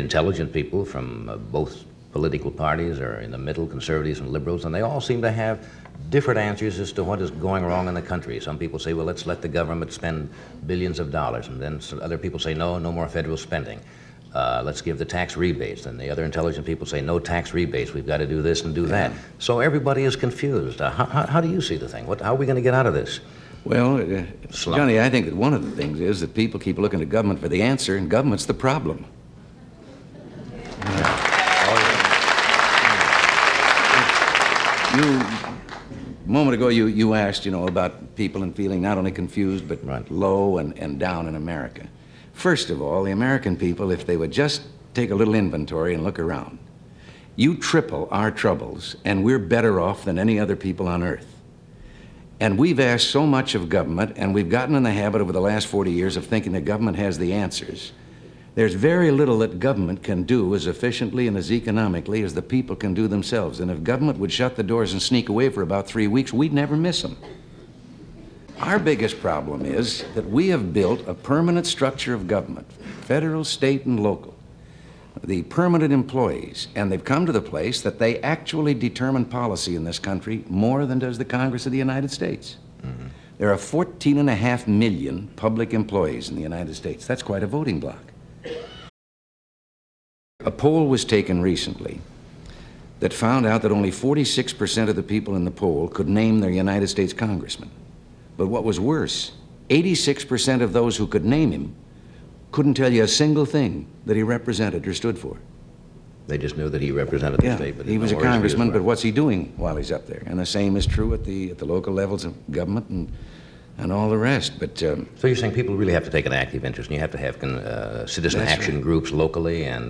intelligent people from both political parties or in the middle, conservatives and liberals, and they all seem to have different answers as to what is going wrong in the country. Some people say, well, let's let the government spend billions of dollars, and then some other people say, no more federal spending. Let's give the tax rebates. And the other intelligent people say, no tax rebates, we've got to do this and do that. So everybody is confused. How do you see the thing? How are we going to get out of this? Well, Johnny, I think that one of the things is that people keep looking to government for the answer, and government's the problem. A moment ago, you asked, about people and feeling not only confused, but low and down in America. First of all, the American people, if they would just take a little inventory and look around, you triple our troubles, and we're better off than any other people on earth. And we've asked so much of government, and we've gotten in the habit over the last 40 years of thinking that government has the answers. There's very little that government can do as efficiently and as economically as the people can do themselves. And if government would shut the doors and sneak away for about 3 weeks, we'd never miss them. Our biggest problem is that we have built a permanent structure of government, federal, state, and local, the permanent employees, and they've come to the place that they actually determine policy in this country more than does the Congress of the United States. Mm-hmm. There are 14.5 million public employees in the United States. That's quite a voting bloc. A poll was taken recently that found out that only 46% of the people in the poll could name their United States congressman. But what was worse, 86% of those who could name him couldn't tell you a single thing that he represented or stood for. They just knew that he represented the state. But he was a congressman, but what's he doing while he's up there? And the same is true at the local levels of government and all the rest. But so you're saying people really have to take an active interest, and you have to have citizen action groups locally and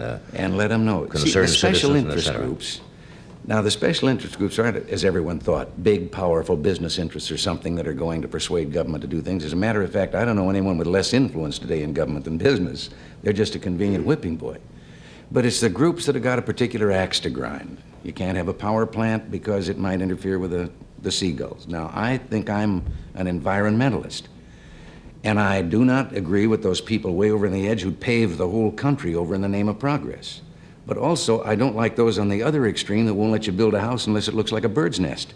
let them know. See, the special interest groups. Now, the special interest groups aren't, as everyone thought, big, powerful business interests or something that are going to persuade government to do things. As a matter of fact, I don't know anyone with less influence today in government than business. They're just a convenient whipping boy. But it's the groups that have got a particular axe to grind. You can't have a power plant because it might interfere with the seagulls. Now, I think I'm an environmentalist, and I do not agree with those people way over on the edge who pave the whole country over in the name of progress. But also, I don't like those on the other extreme that won't let you build a house unless it looks like a bird's nest.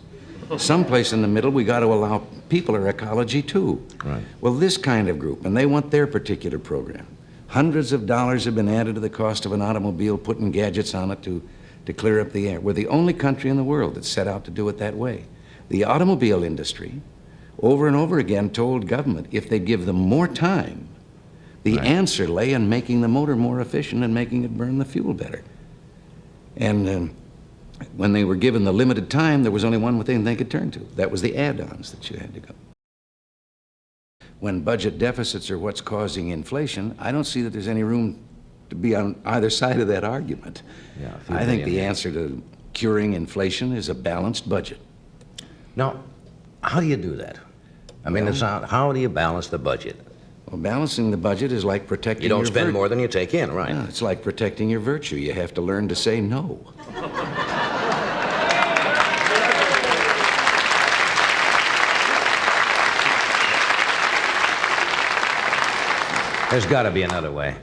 Someplace in the middle, we got to allow people our ecology too. Right. Well, this kind of group, and they want their particular program. Hundreds of dollars have been added to the cost of an automobile, putting gadgets on it to clear up the air. We're the only country in the world that's set out to do it that way. The automobile industry, over and over again, told government if they'd give them more time, the answer lay in making the motor more efficient and making it burn the fuel better. And when they were given the limited time, there was only one thing they could turn to. That was the add-ons that you had to go. When budget deficits are what's causing inflation, I don't see that there's any room to be on either side of that argument. Yeah, I think the answer to curing inflation is a balanced budget. Now, how do you do that? I mean, how do you balance the budget? Well, balancing the budget is like protecting your You don't spend more than you take in, right? Yeah, it's like protecting your virtue. You have to learn to say no. There's got to be another way.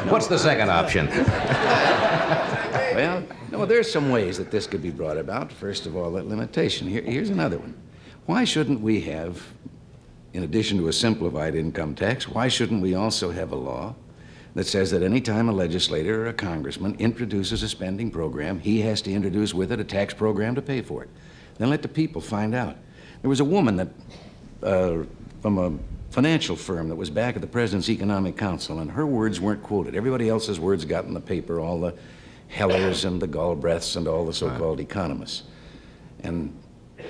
What's the second option? Well, no, there's some ways that this could be brought about. First of all, that limitation. Here's another one. Why shouldn't we have, in addition to a simplified income tax, why shouldn't we also have a law that says that any time a legislator or a congressman introduces a spending program, he has to introduce with it a tax program to pay for it? Then let the people find out. There was a woman that, from a financial firm that was back at the President's Economic Council, and her words weren't quoted. Everybody else's words got in the paper, all the Hellers and the Galbraiths and all the so-called economists. And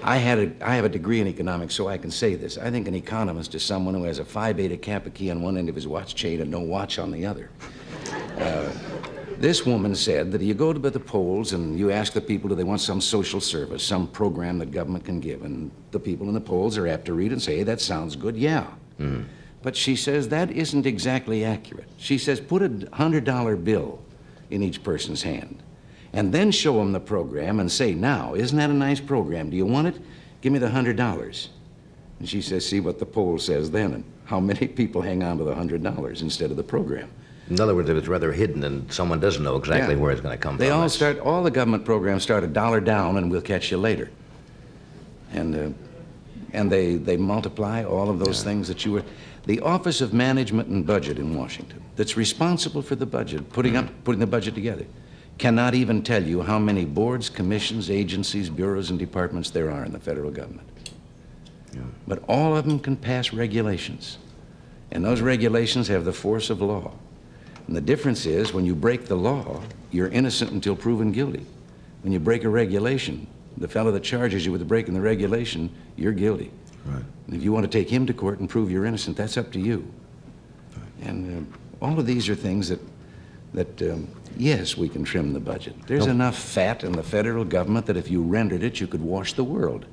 I have a degree in economics, so I can say this. I think an economist is someone who has a Phi Beta Kappa key on one end of his watch chain and no watch on the other. This woman said that you go to the polls and you ask the people, do they want some social service, some program that government can give? And the people in the polls are apt to read and say, hey, that sounds good, yeah. Mm. But she says that isn't exactly accurate. She says put a $100 bill in each person's hand and then show them the program and say, now, isn't that a nice program? Do you want it? Give me the $100. And she says, see what the poll says then, and how many people hang on to the $100 instead of the program. In other words, if it's rather hidden and someone doesn't know exactly where it's going to come They from. all the government programs start $1 down and we'll catch you later. And they multiply all of those things that you were... The Office of Management and Budget in Washington, that's responsible for the budget, putting the budget together, cannot even tell you how many boards, commissions, agencies, bureaus, and departments there are in the federal government. Yeah. But all of them can pass regulations, and those regulations have the force of law. And the difference is, when you break the law, you're innocent until proven guilty. When you break a regulation, the fellow that charges you with breaking the regulation, you're guilty. Right. And if you want to take him to court and prove you're innocent, that's up to you. Right. And all of these are things that yes, we can trim the budget. There's enough fat in the federal government that if you rendered it, you could wash the world.